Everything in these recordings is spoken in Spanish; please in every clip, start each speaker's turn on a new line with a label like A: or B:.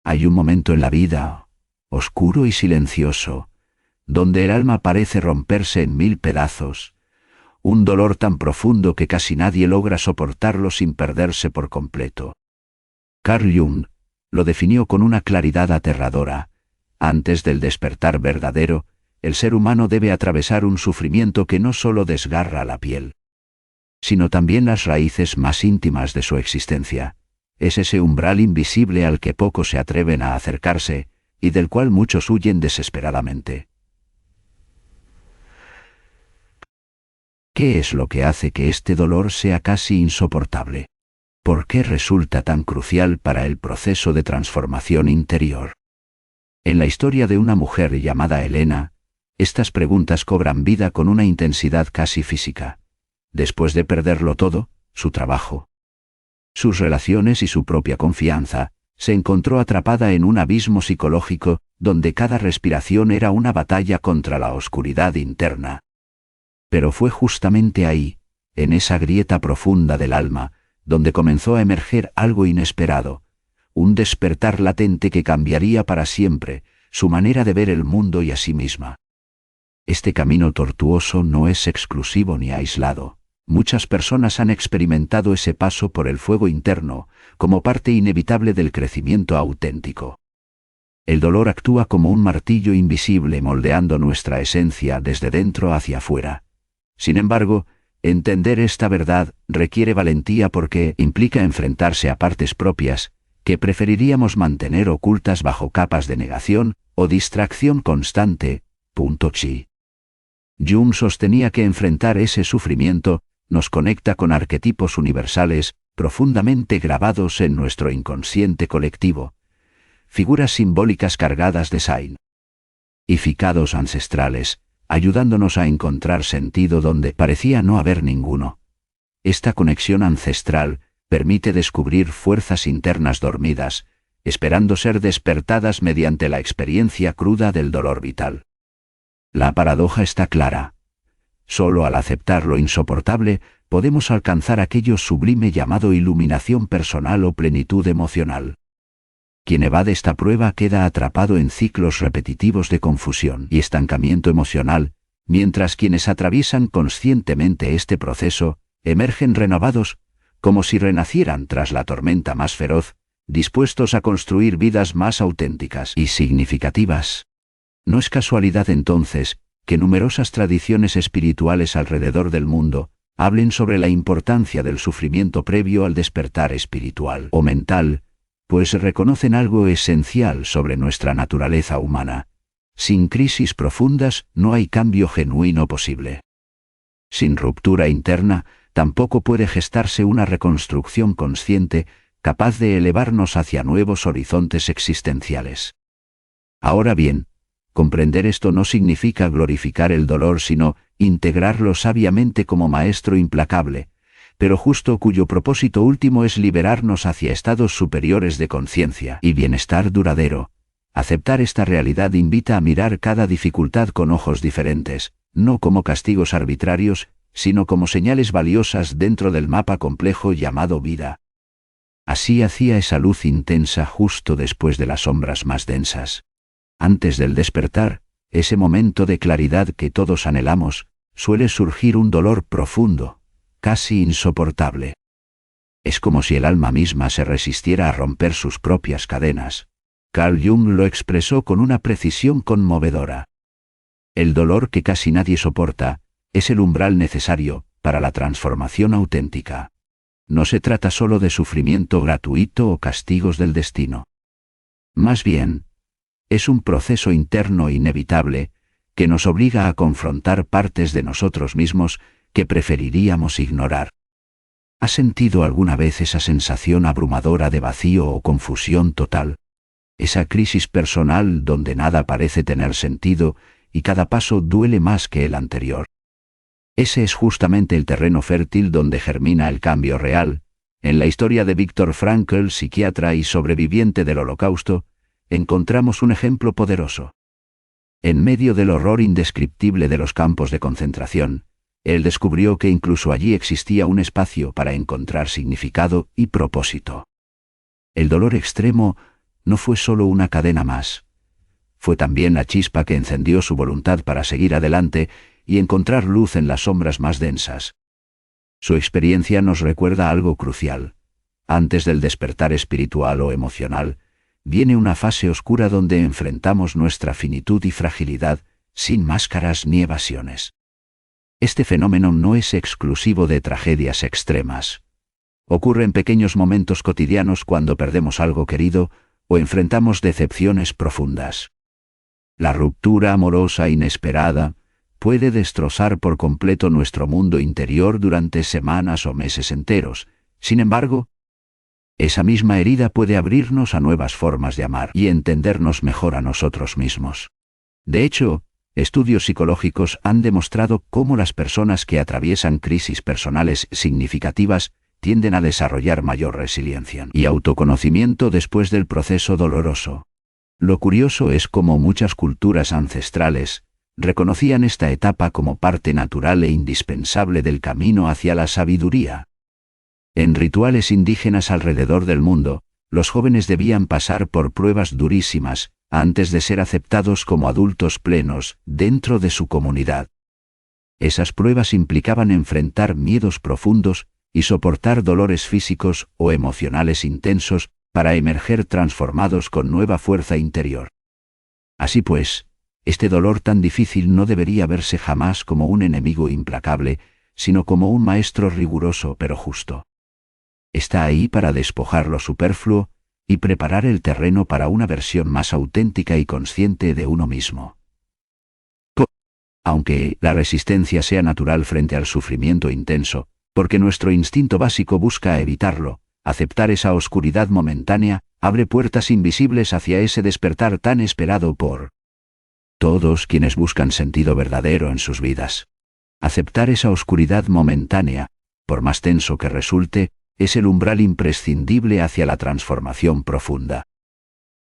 A: Hay un momento en la vida, oscuro y silencioso, donde el alma parece romperse en mil pedazos, un dolor tan profundo que casi nadie logra soportarlo sin perderse por completo. Carl Jung lo definió con una claridad aterradora. Antes del despertar verdadero, el ser humano debe atravesar un sufrimiento que no solo desgarra la piel, sino también las raíces más íntimas de su existencia. Es ese umbral invisible al que pocos se atreven a acercarse, y del cual muchos huyen desesperadamente. ¿Qué es lo que hace que este dolor sea casi insoportable? ¿Por qué resulta tan crucial para el proceso de transformación interior? En la historia de una mujer llamada Elena, estas preguntas cobran vida con una intensidad casi física. Después de perderlo todo, su trabajo, sus relaciones y su propia confianza, se encontró atrapada en un abismo psicológico donde cada respiración era una batalla contra la oscuridad interna. Pero fue justamente ahí, en esa grieta profunda del alma, donde comenzó a emerger algo inesperado, un despertar latente que cambiaría para siempre su manera de ver el mundo y a sí misma. Este camino tortuoso no es exclusivo ni aislado. Muchas personas han experimentado ese paso por el fuego interno como parte inevitable del crecimiento auténtico. El dolor actúa como un martillo invisible moldeando nuestra esencia desde dentro hacia afuera. Sin embargo, entender esta verdad requiere valentía porque implica enfrentarse a partes propias que preferiríamos mantener ocultas bajo capas de negación o distracción constante. Jung sostenía que enfrentar ese sufrimiento nos conecta con arquetipos universales profundamente grabados en nuestro inconsciente colectivo, figuras simbólicas cargadas de significados ancestrales, ayudándonos a encontrar sentido donde parecía no haber ninguno. Esta conexión ancestral permite descubrir fuerzas internas dormidas, esperando ser despertadas mediante la experiencia cruda del dolor vital. La paradoja está clara. Solo al aceptar lo insoportable podemos alcanzar aquello sublime llamado iluminación personal o plenitud emocional. Quien evade esta prueba queda atrapado en ciclos repetitivos de confusión y estancamiento emocional, mientras quienes atraviesan conscientemente este proceso emergen renovados, como si renacieran tras la tormenta más feroz, dispuestos a construir vidas más auténticas y significativas. No es casualidad entonces que numerosas tradiciones espirituales alrededor del mundo hablen sobre la importancia del sufrimiento previo al despertar espiritual o mental, pues reconocen algo esencial sobre nuestra naturaleza humana. Sin crisis profundas no hay cambio genuino posible. Sin ruptura interna, tampoco puede gestarse una reconstrucción consciente capaz de elevarnos hacia nuevos horizontes existenciales. Ahora bien, comprender esto no significa glorificar el dolor, sino integrarlo sabiamente como maestro implacable, pero justo cuyo propósito último es liberarnos hacia estados superiores de conciencia y bienestar duradero. Aceptar esta realidad invita a mirar cada dificultad con ojos diferentes, no como castigos arbitrarios, sino como señales valiosas dentro del mapa complejo llamado vida. Así hacía esa luz intensa justo después de las sombras más densas. Antes del despertar, ese momento de claridad que todos anhelamos, suele surgir un dolor profundo, casi insoportable. Es como si el alma misma se resistiera a romper sus propias cadenas. Carl Jung lo expresó con una precisión conmovedora. El dolor que casi nadie soporta es el umbral necesario para la transformación auténtica. No se trata solo de sufrimiento gratuito o castigos del destino. Más bien, es un proceso interno inevitable que nos obliga a confrontar partes de nosotros mismos que preferiríamos ignorar. ¿Has sentido alguna vez esa sensación abrumadora de vacío o confusión total? Esa crisis personal donde nada parece tener sentido y cada paso duele más que el anterior. Ese es justamente el terreno fértil donde germina el cambio real. En la historia de Viktor Frankl, psiquiatra y sobreviviente del Holocausto, encontramos un ejemplo poderoso. En medio del horror indescriptible de los campos de concentración, él descubrió que incluso allí existía un espacio para encontrar significado y propósito. El dolor extremo no fue solo una cadena más. Fue también la chispa que encendió su voluntad para seguir adelante y encontrar luz en las sombras más densas. Su experiencia nos recuerda algo crucial. Antes del despertar espiritual o emocional, viene una fase oscura donde enfrentamos nuestra finitud y fragilidad, sin máscaras ni evasiones. Este fenómeno no es exclusivo de tragedias extremas. Ocurre en pequeños momentos cotidianos cuando perdemos algo querido o enfrentamos decepciones profundas. La ruptura amorosa inesperada puede destrozar por completo nuestro mundo interior durante semanas o meses enteros. Sin embargo, esa misma herida puede abrirnos a nuevas formas de amar y entendernos mejor a nosotros mismos. De hecho, estudios psicológicos han demostrado cómo las personas que atraviesan crisis personales significativas tienden a desarrollar mayor resiliencia y autoconocimiento después del proceso doloroso. Lo curioso es cómo muchas culturas ancestrales reconocían esta etapa como parte natural e indispensable del camino hacia la sabiduría. En rituales indígenas alrededor del mundo, los jóvenes debían pasar por pruebas durísimas antes de ser aceptados como adultos plenos dentro de su comunidad. Esas pruebas implicaban enfrentar miedos profundos y soportar dolores físicos o emocionales intensos para emerger transformados con nueva fuerza interior. Así pues, este dolor tan difícil no debería verse jamás como un enemigo implacable, sino como un maestro riguroso pero justo. Está ahí para despojar lo superfluo y preparar el terreno para una versión más auténtica y consciente de uno mismo. Aunque la resistencia sea natural frente al sufrimiento intenso, porque nuestro instinto básico busca evitarlo, aceptar esa oscuridad momentánea abre puertas invisibles hacia ese despertar tan esperado por todos quienes buscan sentido verdadero en sus vidas. Aceptar esa oscuridad momentánea, por más tenso que resulte, es el umbral imprescindible hacia la transformación profunda.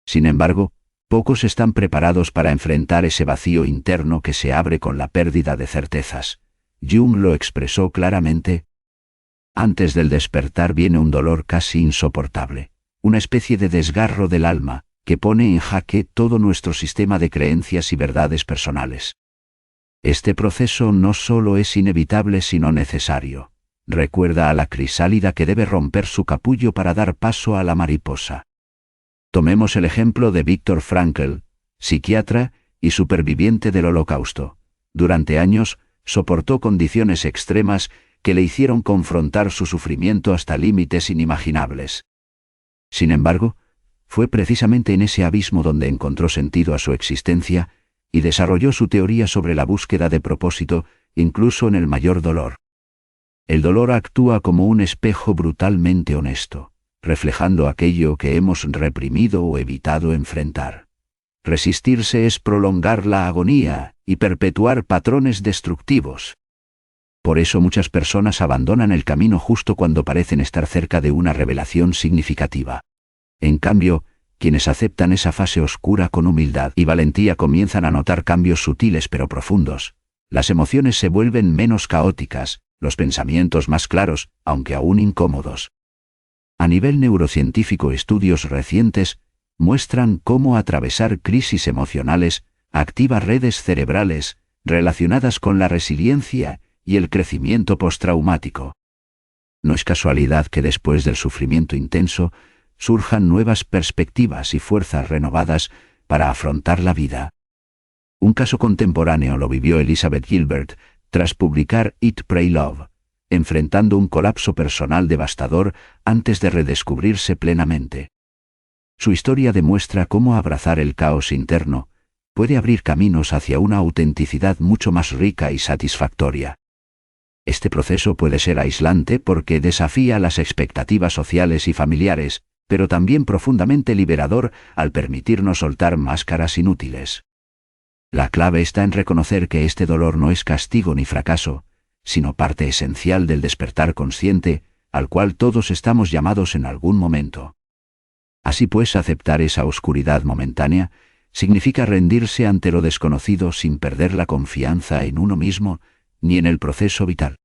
A: Sin embargo, pocos están preparados para enfrentar ese vacío interno que se abre con la pérdida de certezas. Jung lo expresó claramente. Antes del despertar viene un dolor casi insoportable, una especie de desgarro del alma, que pone en jaque todo nuestro sistema de creencias y verdades personales. Este proceso no solo es inevitable sino necesario. Recuerda a la crisálida que debe romper su capullo para dar paso a la mariposa. Tomemos el ejemplo de Viktor Frankl, psiquiatra y superviviente del Holocausto. Durante años, soportó condiciones extremas que le hicieron confrontar su sufrimiento hasta límites inimaginables. Sin embargo, fue precisamente en ese abismo donde encontró sentido a su existencia y desarrolló su teoría sobre la búsqueda de propósito, incluso en el mayor dolor. El dolor actúa como un espejo brutalmente honesto, reflejando aquello que hemos reprimido o evitado enfrentar. Resistirse es prolongar la agonía y perpetuar patrones destructivos. Por eso muchas personas abandonan el camino justo cuando parecen estar cerca de una revelación significativa. En cambio, quienes aceptan esa fase oscura con humildad y valentía comienzan a notar cambios sutiles pero profundos. Las emociones se vuelven menos caóticas, los pensamientos más claros, aunque aún incómodos. A nivel neurocientífico, estudios recientes muestran cómo atravesar crisis emocionales activa redes cerebrales relacionadas con la resiliencia y el crecimiento postraumático. No es casualidad que después del sufrimiento intenso surjan nuevas perspectivas y fuerzas renovadas para afrontar la vida. Un caso contemporáneo lo vivió Elizabeth Gilbert tras publicar Eat, Pray, Love, enfrentando un colapso personal devastador antes de redescubrirse plenamente. Su historia demuestra cómo abrazar el caos interno puede abrir caminos hacia una autenticidad mucho más rica y satisfactoria. Este proceso puede ser aislante porque desafía las expectativas sociales y familiares, pero también profundamente liberador al permitirnos soltar máscaras inútiles. La clave está en reconocer que este dolor no es castigo ni fracaso, sino parte esencial del despertar consciente, al cual todos estamos llamados en algún momento. Así pues, aceptar esa oscuridad momentánea significa rendirse ante lo desconocido sin perder la confianza en uno mismo ni en el proceso vital.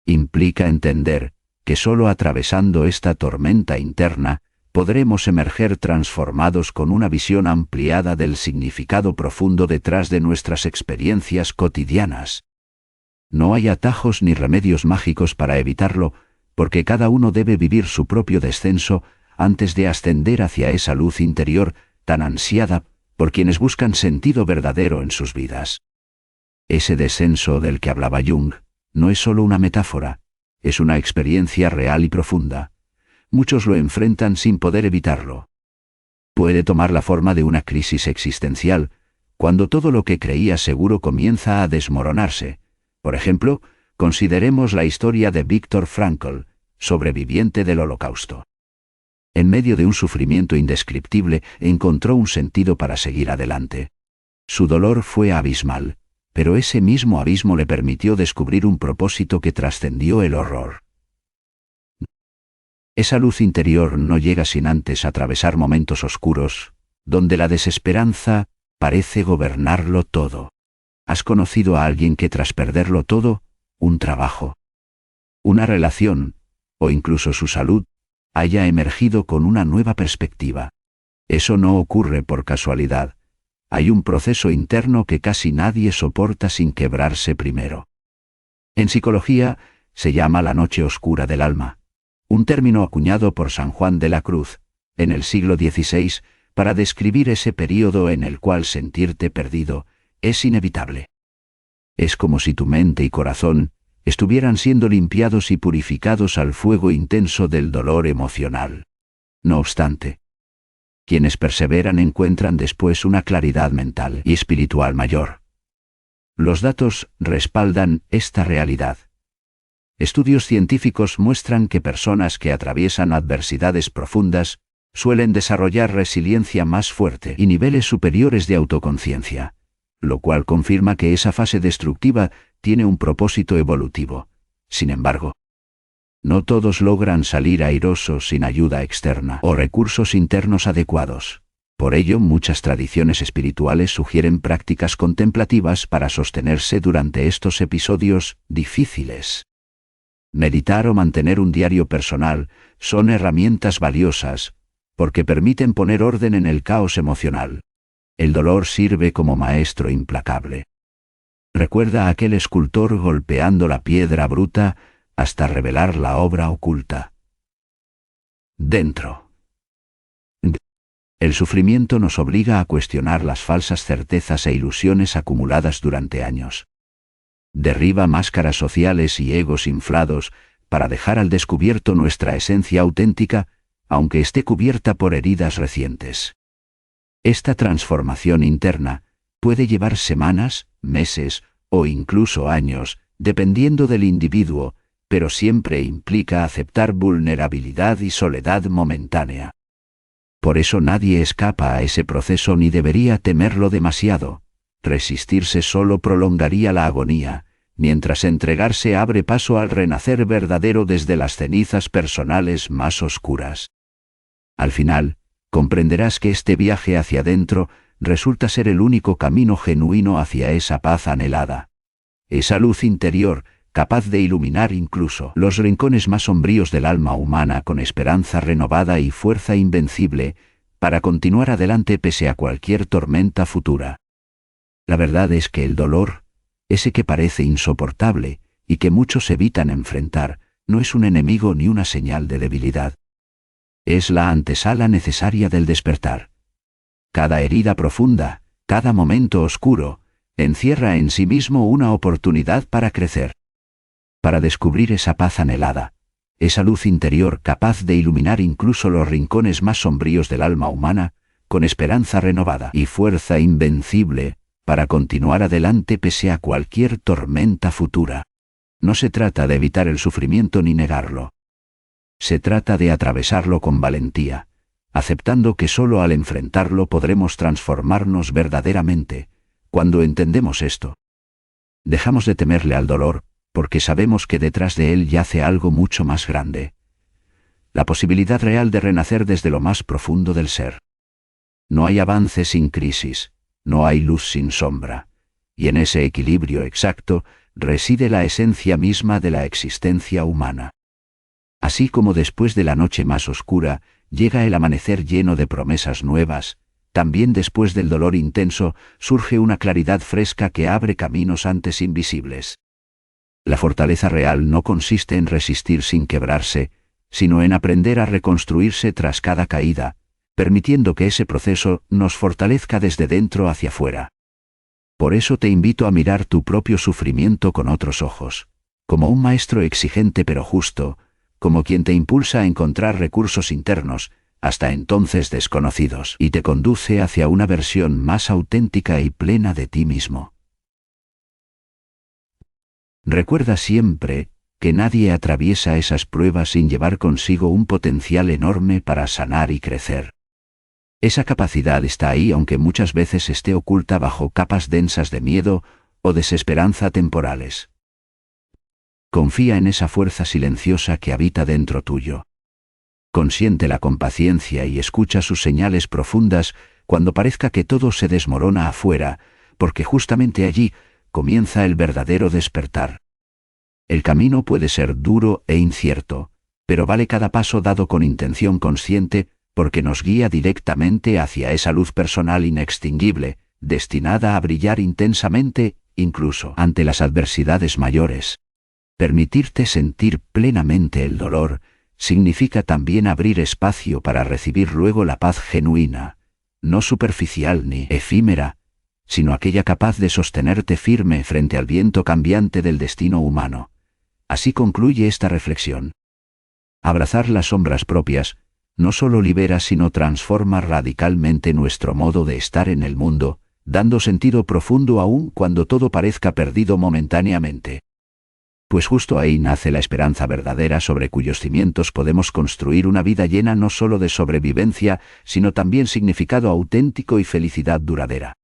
A: Implica entender que solo atravesando esta tormenta interna podremos emerger transformados con una visión ampliada del significado profundo detrás de nuestras experiencias cotidianas. No hay atajos ni remedios mágicos para evitarlo, porque cada uno debe vivir su propio descenso antes de ascender hacia esa luz interior tan ansiada por quienes buscan sentido verdadero en sus vidas. Ese descenso del que hablaba Jung no es solo una metáfora, es una experiencia real y profunda. Muchos lo enfrentan sin poder evitarlo. Puede tomar la forma de una crisis existencial, cuando todo lo que creía seguro comienza a desmoronarse. Por ejemplo, consideremos la historia de Viktor Frankl, sobreviviente del Holocausto. En medio de un sufrimiento indescriptible, encontró un sentido para seguir adelante. Su dolor fue abismal, pero ese mismo abismo le permitió descubrir un propósito que trascendió el horror. Esa luz interior no llega sin antes atravesar momentos oscuros, donde la desesperanza parece gobernarlo todo. ¿Has conocido a alguien que tras perderlo todo, un trabajo, una relación, o incluso su salud, haya emergido con una nueva perspectiva? Eso no ocurre por casualidad. Hay un proceso interno que casi nadie soporta sin quebrarse primero. En psicología, se llama la noche oscura del alma, un término acuñado por San Juan de la Cruz, en el siglo XVI, para describir ese período en el cual sentirte perdido es inevitable. Es como si tu mente y corazón estuvieran siendo limpiados y purificados al fuego intenso del dolor emocional. No obstante, quienes perseveran encuentran después una claridad mental y espiritual mayor. Los datos respaldan esta realidad. Estudios científicos muestran que personas que atraviesan adversidades profundas suelen desarrollar resiliencia más fuerte y niveles superiores de autoconciencia, lo cual confirma que esa fase destructiva tiene un propósito evolutivo. Sin embargo, no todos logran salir airosos sin ayuda externa o recursos internos adecuados. Por ello, muchas tradiciones espirituales sugieren prácticas contemplativas para sostenerse durante estos episodios difíciles. Meditar o mantener un diario personal son herramientas valiosas, porque permiten poner orden en el caos emocional. El dolor sirve como maestro implacable. Recuerda a aquel escultor golpeando la piedra bruta hasta revelar la obra oculta. Dentro. El sufrimiento nos obliga a cuestionar las falsas certezas e ilusiones acumuladas durante años. Derriba máscaras sociales y egos inflados para dejar al descubierto nuestra esencia auténtica, aunque esté cubierta por heridas recientes. Esta transformación interna puede llevar semanas, meses o incluso años, dependiendo del individuo, pero siempre implica aceptar vulnerabilidad y soledad momentánea. Por eso nadie escapa a ese proceso ni debería temerlo demasiado. Resistirse solo prolongaría la agonía, mientras entregarse abre paso al renacer verdadero desde las cenizas personales más oscuras. Al final, comprenderás que este viaje hacia adentro resulta ser el único camino genuino hacia esa paz anhelada. Esa luz interior, capaz de iluminar incluso los rincones más sombríos del alma humana con esperanza renovada y fuerza invencible, para continuar adelante pese a cualquier tormenta futura. La verdad es que el dolor, ese que parece insoportable y que muchos evitan enfrentar, no es un enemigo ni una señal de debilidad. Es la antesala necesaria del despertar. Cada herida profunda, cada momento oscuro, encierra en sí mismo una oportunidad para crecer, para descubrir esa paz anhelada, esa luz interior capaz de iluminar incluso los rincones más sombríos del alma humana, con esperanza renovada y fuerza invencible, para continuar adelante pese a cualquier tormenta futura. No se trata de evitar el sufrimiento ni negarlo. Se trata de atravesarlo con valentía, aceptando que solo al enfrentarlo podremos transformarnos verdaderamente. Cuando entendemos esto, dejamos de temerle al dolor, porque sabemos que detrás de él yace algo mucho más grande. La posibilidad real de renacer desde lo más profundo del ser. No hay avance sin crisis, no hay luz sin sombra, y en ese equilibrio exacto reside la esencia misma de la existencia humana. Así como después de la noche más oscura llega el amanecer lleno de promesas nuevas. También después del dolor intenso, surge una claridad fresca que abre caminos antes invisibles. La fortaleza real no consiste en resistir sin quebrarse, sino en aprender a reconstruirse tras cada caída, permitiendo que ese proceso nos fortalezca desde dentro hacia afuera. Por eso te invito a mirar tu propio sufrimiento con otros ojos, como un maestro exigente pero justo, como quien te impulsa a encontrar recursos internos, hasta entonces desconocidos, y te conduce hacia una versión más auténtica y plena de ti mismo. Recuerda siempre que nadie atraviesa esas pruebas sin llevar consigo un potencial enorme para sanar y crecer. Esa capacidad está ahí aunque muchas veces esté oculta bajo capas densas de miedo o desesperanza temporales. Confía en esa fuerza silenciosa que habita dentro tuyo. Consiéntela con paciencia y escucha sus señales profundas cuando parezca que todo se desmorona afuera, porque justamente allí comienza el verdadero despertar. El camino puede ser duro e incierto, pero vale cada paso dado con intención consciente, porque nos guía directamente hacia esa luz personal inextinguible, destinada a brillar intensamente, incluso ante las adversidades mayores. Permitirte sentir plenamente el dolor significa también abrir espacio para recibir luego la paz genuina, no superficial ni efímera, sino aquella capaz de sostenerte firme frente al viento cambiante del destino humano. Así concluye esta reflexión. Abrazar las sombras propias no solo libera sino transforma radicalmente nuestro modo de estar en el mundo, dando sentido profundo aún cuando todo parezca perdido momentáneamente. Pues justo ahí nace la esperanza verdadera sobre cuyos cimientos podemos construir una vida llena no solo de sobrevivencia, sino también significado auténtico y felicidad duradera.